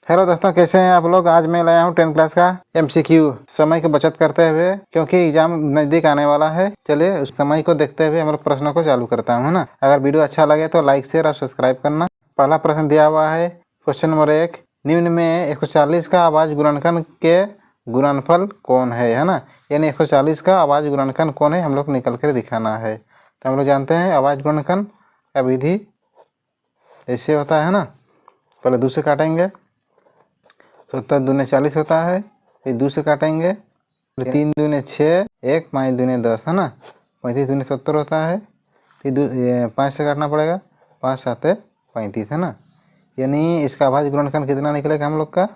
Hello दोस्तों, कैसे हैं आप लोग। आज मैं लाया हूँ 10 क्लास का MCQ समय की बचत करते हुए, क्योंकि एग्जाम नजदीक आने वाला है। चलिए उस समय को देखते हुए हम लोग प्रश्नों को चालू करता हूँ, है ना। अगर वीडियो अच्छा लगे तो लाइक शेयर और सब्सक्राइब करना। पहला प्रश्न दिया हुआ है, क्वेश्चन नंबर 1, निम्न में 140 का अभाज्य गुणनखंड के गुणनफल कौन है ना। यानी 140 का अभाज्य गुणनखंड कौन है, हम लोग निकल कर दिखाना है। तो हम लोग जानते हैं अभाज्य गुणनखंड का विधि ऐसे होता है ना। पहले 2 से काटेंगे, 70 दूने 40 होता है। फिर 2 से काटेंगे, 3 दूने 6, 1 5 दूने 10 है ना। 35 दूने 70 होता है। फिर 5 से काटना पड़ेगा, 5 7 35 है ना। यानी इसका अभाज्य गुणनखंड कितना निकलेगा हम लोग का,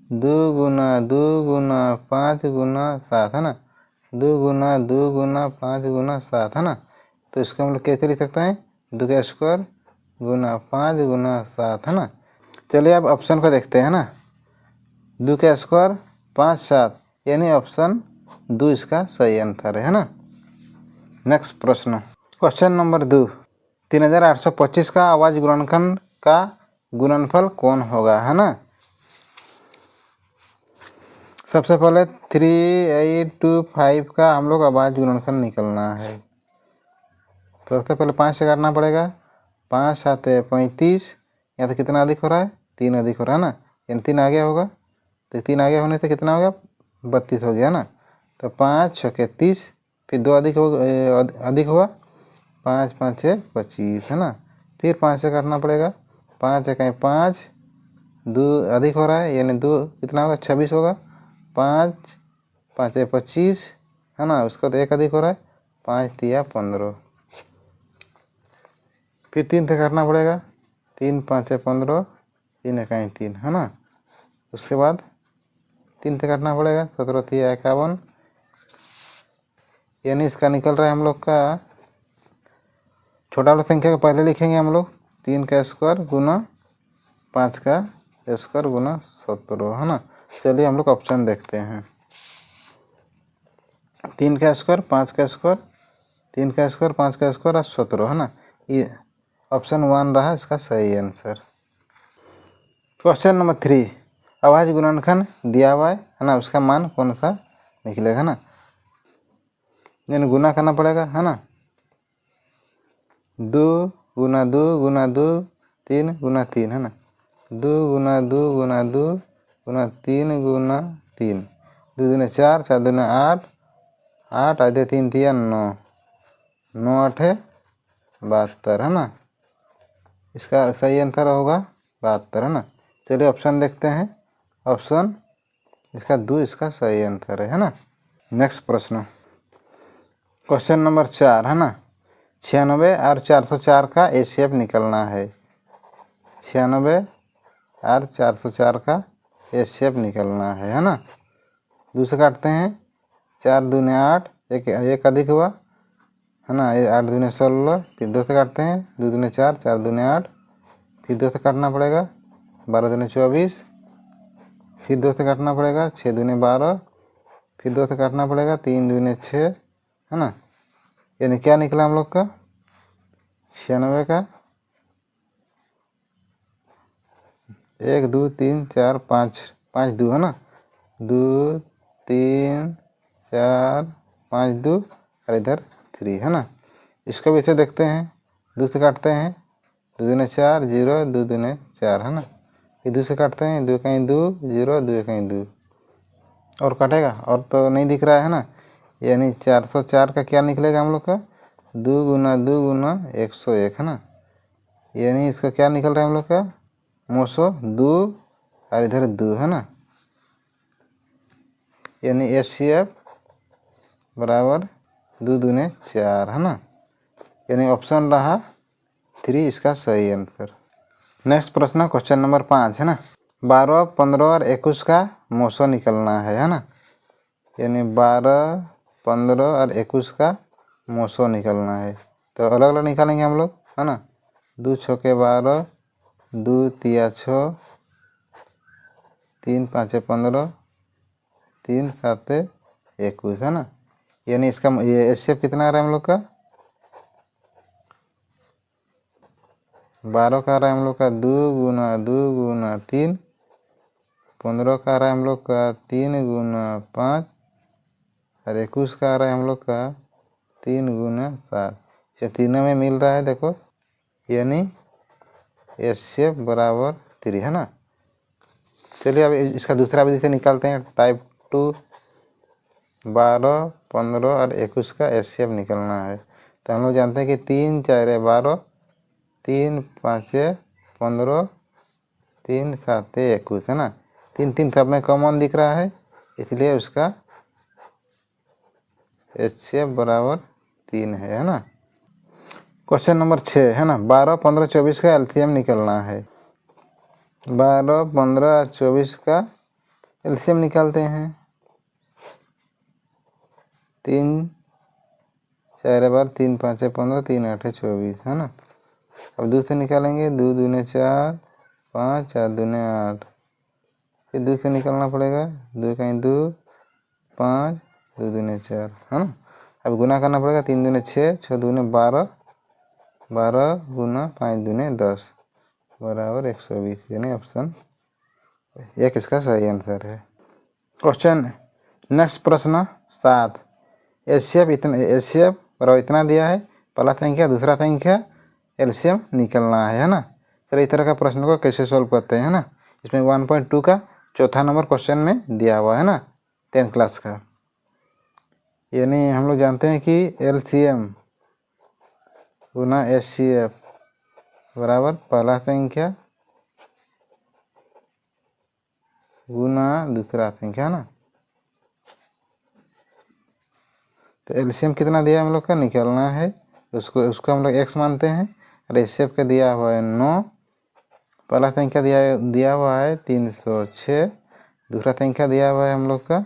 2 गुना 2 गुना 5 गुना 7 है ना। 2 गुना 2 गुना 5 गुना 7 है ना। तो इसको हम लोग कैसे लिख सकते हैं, 2 का स्क्वायर गुना 5 गुना 7 है ना। चलिए अब ऑप्शन को देखते हैं ना। 2 का स्क्वायर 5 7, यानी ऑप्शन 2 इसका सही आंसर है ना। नेक्स्ट प्रश्न, क्वेश्चन नंबर 2, 3825 का अभाज्य गुणनखंड का गुणनफल कौन होगा, है ना। सबसे पहले 3825 का हम लोग अभाज्य गुणनखंड निकलना है। तो सबसे पहले 5 से काटना पड़ेगा, 5 7 35, यहाँ तो कितना अधिक हो रहा है, 3 अधिक हो रहा है ना। यानी 3 आगे होगा, तो 3 आगे होने से कितना हो गया, 32 हो गया ना। तो 5 6 30, फिर 2 अधिक हुआ, 5 5 6 25 है ना। फिर 5 से काटना पड़ेगा, 5 1 5, 2 अधिक हो रहा है, यानी 2 कितना होगा, 26 होगा। 5 5 25 है ना। उसका तो 1 अधिक हो रहा है, 5 3 15। फिर 3 से काटना पड़ेगा, 3 5 15, 3 1 3 है ना। उसके बाद 3 से काटना पड़ेगा, 17 3 51। यानी इसका निकल रहा है हम लोग का, छोटा वाला संख्या को पहले लिखेंगे हम लोग, 3 का स्क्वायर गुना 5 का स्क्वायर गुना 17 है ना। चलिए हम लोग ऑप्शन देखते हैं, 3 का स्क्वायर 5 का स्क्वायर, 3 का स्क्वायर 5 का स्क्वायर और 17 है ना। ये ऑप्शन 1 रहा इसका सही आंसर। क्वेश्चन नंबर 3, अभाज्य गुणनखंड दिया हुआ है ना, उसका मान कौन सा निकलेगा ना। यानी गुना करना पड़ेगा, है ना। 2 गुना 2 गुना 2 3 गुना 3 है ना। 2 गुना 2 गुना 2 गुना 3 गुना 3, 2 दूने 4, 4 दूने 8, 8 आधे 3 3 9, 9 8 72 है ना। इसका सही आंसर होगा 72 है ना। चलिए ऑप्शन देखते हैं, ऑप्शन इसका 2 इसका सही आंसर है ना। नेक्स्ट प्रश्न, क्वेश्चन नंबर 4 है ना, 96 और 404 का HCF निकलना है। 96 और 404 का HCF निकलना है ना। 2 से काटते हैं, 4 दूने 8, एक अधिक हुआ है ना, 8 दूने 16। फिर 2 से काटते हैं, 2 दूने 4, 4 दूने 8, फिर 2 से काटना पड़ेगा, 12 दूने 24, फिर 2 से काटना पड़ेगा, 6 दूने 12, फिर 2 से काटना पड़ेगा, 3 दूने 6 है ना। यानी क्या निकला हम लोग का, 96 का 1 2 3 4 5, 5 2 है ना, 2 3 4 5 2 और इधर 3 है ना। इसको भी ऐसे देखते हैं, 2 से काटते हैं, 2 दूने 4 0, 2 दूने 4 है ना। फिर 2 से काटते हैं, 2 कहीं 2 0, 2 कहीं 2, और काटेगा और तो नहीं दिख रहा है ना। यानी 404 का क्या निकलेगा हम लोग का, 2 गुना 2 गुना 101 है ना। यानी इसका क्या निकल रहा है हम लोग का, 202 और इधर 2 है ना। यानी HCF बराबर 2 दूने 4 है ना। यानी ऑप्शन रहा 3 इसका सही आंसर। नेक्स्ट प्रश्न, क्वेश्चन नंबर 5 है ना, 12 15 और 21 का मोसो निकलना है ना। यानी 12 15 और 21 का मोसो निकलना है। तो अलग अलग निकालेंगे हम लोग, है ना। 2 6 12, 2 3 6, 3 5 15, 3 7 21 है ना। यानी इसका ये HCF कितना आ रहा है हम लोग का, 12 का आ रहा है हम लोग का 2 गुना 2 गुना 3 15 का आ रहा है हम लोग का 3 गुना 5 और 21 का आ रहा है हम लोग का 3 गुना 7। ये तीनों में मिल रहा है देखो, यानी HCF बराबर 3 है ना। चलिए अब इसका दूसरा विधि से निकालते हैं। टाइप 2 12, 15 और 21 का HCF निकलना है। तो हम लोग जानते हैं कि 3 4 12, 3 5 15, 3 7 21 है ना। 3 3 सब में कॉमन दिख रहा है, इसलिए उसका HCF बराबर 3 है ना। क्वेश्चन नंबर 6 है ना। 12, 15, 24 का LCM निकलना है। 12, 15, 24 का LCM निकालते हैं। 3 4 बार 3 5 15, 3 8 24 है ना। अब 2 से निकालेंगे, 2 दूने 4, 5 4 दूने 8। फिर 2 से निकालना पड़ेगा, 2 कहीं 2, 5 2 दूने 4 है ना। अब गुना करना पड़ेगा, 3 दूने 6, 6 दूने 12, 12 गुना 5 दूने 10 बराबर 120, यानी ऑप्शन 1 इसका सही आंसर है। क्वेश्चन नेक्स्ट प्रश्न 7। HCF बराबर इतना दिया है, पहला संख्या दूसरा संख्या LCM निकलना है ना। चलिए इस तरह का प्रश्न को कैसे सॉल्व करते हैं ना। इसमें 1.2 का चौथा नंबर क्वेश्चन में दिया हुआ है ना, 10th क्लास का। यानी हम लोग जानते हैं कि LCM गुना HCF बराबर पहला संख्या गुना दूसरा संख्या ना। तो LCM कितना दिया हम लोग का निकालना है, उसको हम लोग x मानते हैं। और HCF का दिया हुआ है 9, पहला संख्या दिया हुआ है 306, दूसरा संख्या दिया हुआ है हम लोग का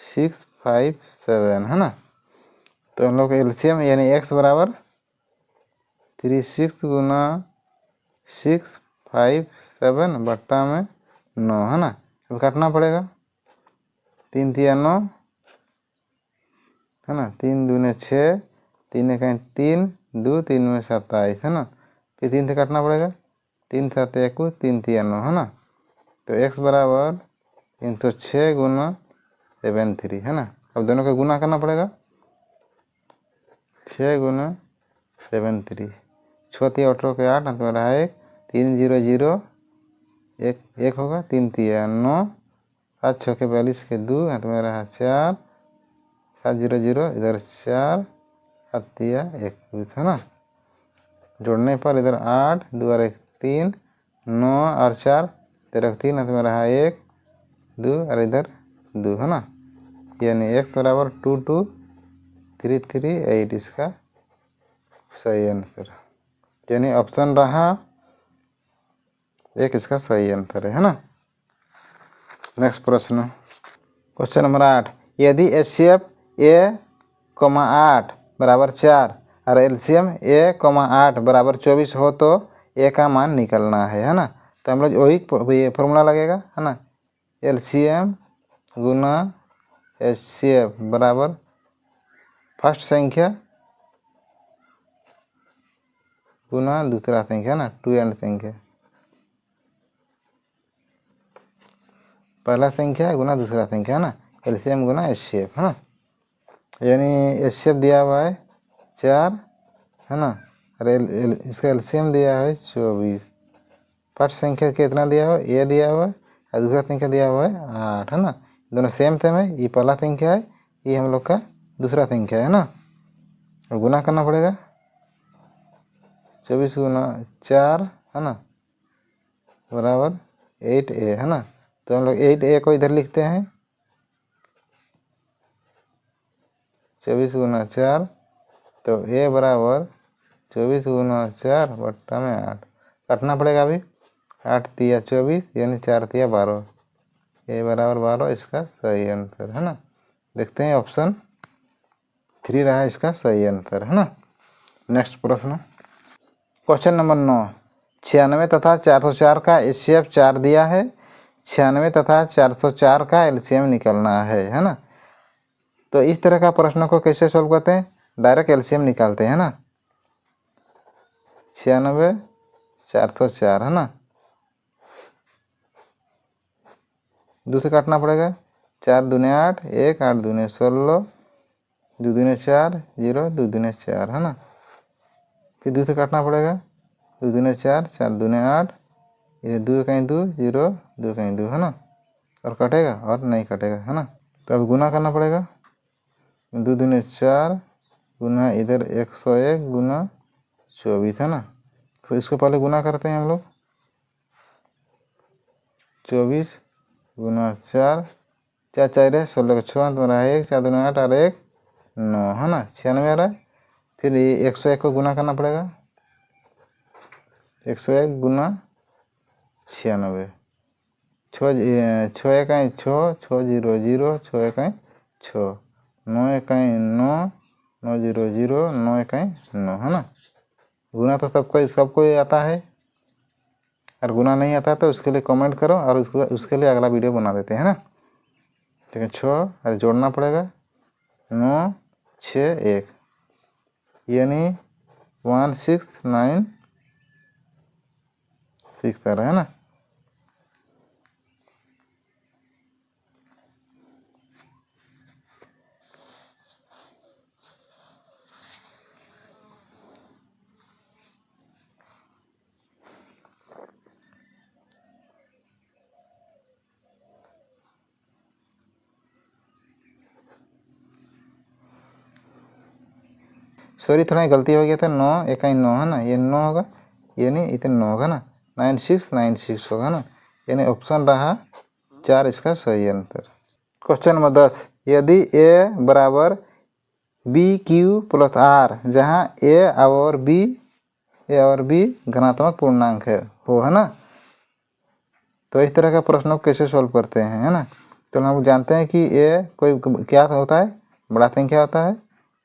657 है ना। तो हम लोग का LCM यानी x बराबर 36 गुना 657 बट्टा में 9 है ना। अब काटना पड़ेगा, 3 3 9 है ना। 3 दूने 6, 3 कहीं 3, 2 3 में 27 है ना। फिर 3 से काटना पड़ेगा, 3 7 21, 3 3 9 है ना। तो x बराबर 306 गुना 73 है ना। अब दोनों का गुना करना पड़ेगा, 6 गुना 73, 6 3 18 के 8 अंत में रहा 1, 3 0 0 1 होगा, 3 3 9, 7 6 के 42 के 2 अंत में रहा 4, 7 0 0 इधर 4, 7 3 21 है ना। जोड़ने पर इधर 8 2 और 1 3, 9 और 4 13 3 अंत में रहा 1 2 और इधर 2 है ना। यानी x बराबर 2 2 3 3 8 इसका सही आंसर, यानी ऑप्शन रहा 1 इसका सही आंसर है ना। नेक्स्ट प्रश्न क्वेश्चन नंबर 8। यदि HCF A,8 बराबर 4 और LCM A,8 बराबर 24 हो तो A का मान निकलना है ना। तो हम लोग वही फॉर्मूला लगेगा है ना। LCM गुना HCF बराबर फर्स्ट संख्या गुना दूसरा संख्या ना, 2 एंड संख्या, पहला संख्या गुना दूसरा संख्या है ना। LCM गुना HCF है ना। यानी HCF दिया हुआ है 4 है ना, और इसका LCM दिया है 24। फर्स्ट संख्या कितना दिया हुआ है, A दिया हुआ है, और दूसरा संख्या दिया हुआ है 8 है ना। दोनों सेम है, ये पहला संख्या है, ये हम लोग का दूसरा संख्या है ना। और गुना करना पड़ेगा, 24 गुना 4 है ना बराबर 8A है ना। तो हम लोग 8A को इधर लिखते हैं, 24 गुना 4, तो A बराबर 24 गुना 4 बट्टा में 8, काटना पड़ेगा अभी, 8 3 24 यानी 4 3 12, A बराबर 12 इसका सही आंसर है ना। देखते हैं ऑप्शन 3 रहा इसका सही आंसर है ना। नेक्स्ट प्रश्न क्वेश्चन नंबर 9। 96 तथा 404 का HCF 4 दिया है, 96 तथा 404 का LCM निकलना है ना। तो इस तरह का प्रश्न को कैसे सॉल्व करते हैं, डायरेक्ट LCM निकालते हैं ना। 96 404 है ना। 2 से काटना पड़ेगा। 4 दूने 8, 1 8 दूने 16, 2 दूने 4 0, 2 दूने 4 है ना। फिर 2 से काटना पड़ेगा। 2 दूने 4, 4 दूने 8, ये 2 कहीं 2 0, 2 कहीं 2 है ना। और कटेगा और नहीं कटेगा है ना। तो अब गुना करना पड़ेगा। 2 दूने 4 गुना इधर 101 गुना 24 है ना। तो इसको पहले गुना करते हैं हम लोग। 24 गुना 4, 4 4 है 16 का 6 तुम्हारा 1, 4 दूना 8 और 1 9 है ना। 96 आ रहा है। फिर ये 101 को गुना करना पड़ेगा। 101 गुना 96, 6 1 6, 6 0 0, 6 1 6, 9 1 9, 9 0 0, 9 1 9 है ना। गुना तो सबको आता है। अगर गुना नहीं आता तो उसके लिए कमेंट करो और उसके लिए अगला वीडियो बना देते हैं ना। ठीक है। 6 जोड़ना पड़ेगा। 9 6 1 यानी 1 6 9 6 आ रहा है ना। सॉरी थोड़ा गलती हो गया था। 9 1 9 है ना। ये 9 होगा यानी इतने 9 होगा ना। 9696 होगा ना। यानी ऑप्शन रहा 4 इसका सही आंसर। क्वेश्चन नंबर 10, यदि a बराबर बी क्यू प्लस आर जहाँ ए और बी घनात्मक पूर्णांक है ना। तो इस तरह का प्रश्नों को कैसे सॉल्व करते हैं है ना। तो हम जानते हैं कि ए कोई क्या होता है, बड़ा संख्या होता है।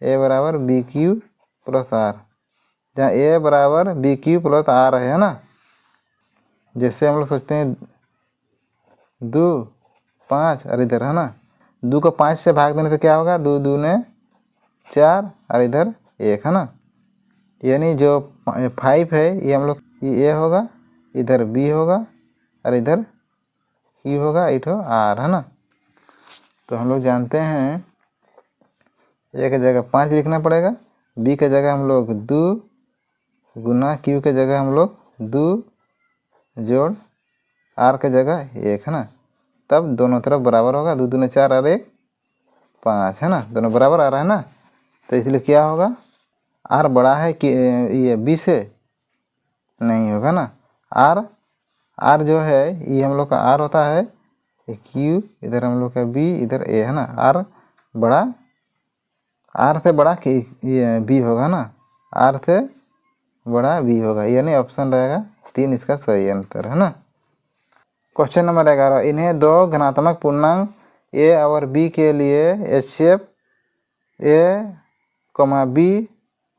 ए बराबर बी क्यू प्लस आर जहाँ ए बराबर बी क्यू प्लस आर है ना। जैसे हम लोग सोचते हैं 2 5 और इधर है ना 2 को 5 से भाग देने से क्या होगा 2 दूने 4 और इधर 1 है ना। यानी जो 5 है ये हम लोग ए होगा, इधर बी होगा और इधर क्यू होगा, इधर आर है ना। तो हम लोग जानते हैं ए की जगह 5 लिखना पड़ेगा, बी की जगह हम लोग 2 गुना क्यू के जगह हम लोग 2 जोड़ आर के जगह 1 है ना। तब दोनों तरफ बराबर होगा। 2 दूने 4 और 1 5 है ना। दोनों बराबर आ रहा है ना। तो इसलिए क्या होगा आर बड़ा है कि ये बी से नहीं होगा ना। आर जो है ये हम लोग का आर होता है क्यू, इधर हम लोग का बी, इधर ए है ना। आर से बड़ा कि ये बी होगा ना। आर से बड़ा बी होगा यानी ऑप्शन रहेगा 3 इसका सही आंसर है ना। क्वेश्चन नंबर 11, इन्हें दो घनात्मक पूर्णांक ए और बी के लिए एचसीएफ ए बी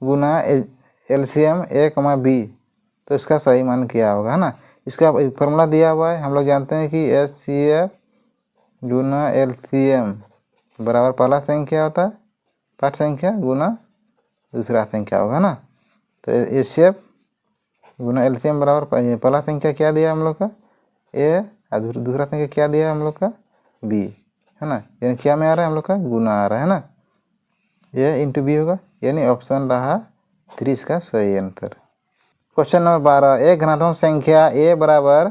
गुना एलसीएम ए बी तो इसका सही मान क्या होगा है ना। इसका फॉर्मूला दिया हुआ है। हम लोग जानते हैं कि एचसीएफ गुना एलसीएम बराबर पहला संख्या होता है पाठ संख्या गुना दूसरा संख्या होगा ना। तो एचसीएफ गुना एलसीएम बराबर पहला संख्या क्या दिया हम लोग का ए और दूसरा संख्या क्या दिया हम लोग का बी है ना। यानी क्या में आ रहा है हम लोग का गुना आ रहा है ना। ये इंटू बी होगा यानी ऑप्शन रहा 3 इसका सही आंसर। क्वेश्चन नंबर 12, एक घनात्मक संख्या ए बराबर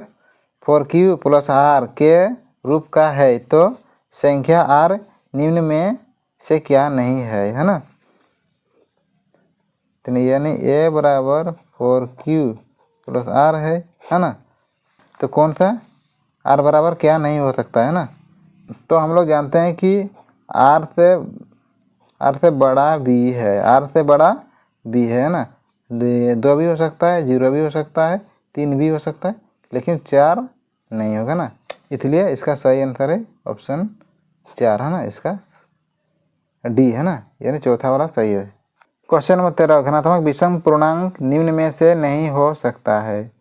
4q प्लस आर के रूप का है तो संख्या आर निम्न में से क्या नहीं है ना। तो यानी ए बराबर 4q प्लस आर है ना। तो कौन सा आर बराबर क्या नहीं हो सकता है ना। तो हम लोग जानते हैं कि आर से बड़ा बी है, आर से बड़ा बी है ना। 2 भी हो सकता है, 0 भी हो सकता है, 3 भी हो सकता है, लेकिन 4 नहीं होगा ना। इसलिए इसका सही आंसर है ऑप्शन 4 है ना। इसका डी है ना यानी चौथा वाला सही है। क्वेश्चन नंबर 13, घनात्मक विषम पूर्णांक निम्न में से नहीं हो सकता है।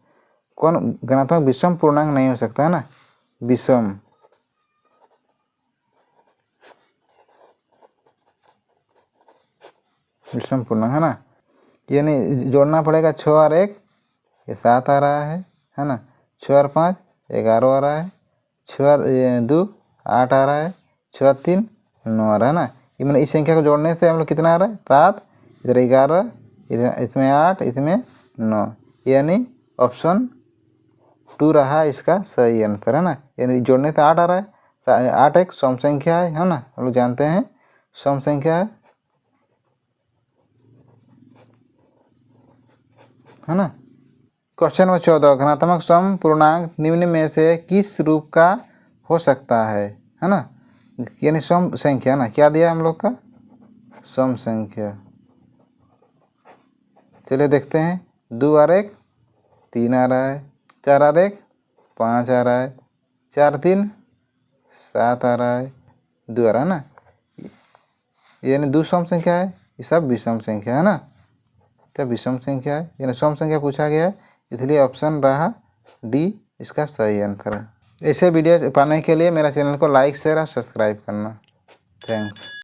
कौन घनात्मक विषम पूर्णांक नहीं हो सकता है ना। विषम पूर्णांक है ना। यानी जोड़ना पड़ेगा 6 और 1 ये 7 आ रहा है ना। 6 और 5 11 आ रहा है। 6 2 8 आ रहा है, 6 3 9 आ रहा है ना। ये मैंने इस संख्या को जोड़ने से हम लोग कितना आ रहा है 7, इधर 11, इधर इसमें 8, इसमें 9, यानी ऑप्शन 2 रहा इसका सही आंसर है ना। यानी जोड़ने से 8 आ रहा है, 8 एक सम संख्या है ना, हम लोग जानते हैं सम संख्या है ना। क्वेश्चन नंबर 14, घनात्मक सम पूर्णांक निम्न में से किस रूप का हो सकता है ना। यानी सम संख्या ना, क्या दिया हम लोग का सम संख्या। चलिए देखते हैं, 2 और 1 3 आ रहा है, 4 और 1 5 आ रहा है, 4 3 7 आ रहा है, 2 आ रहा है ना। यानी 2 सम संख्या है, ये सब विषम संख्या है ना, तो विषम संख्या है, यानी सम संख्या पूछा गया है, इसलिए ऑप्शन रहा डी इसका सही आंसर है। ऐसे वीडियो पाने के लिए मेरा चैनल को लाइक शेयर और सब्सक्राइब करना। थैंक्स।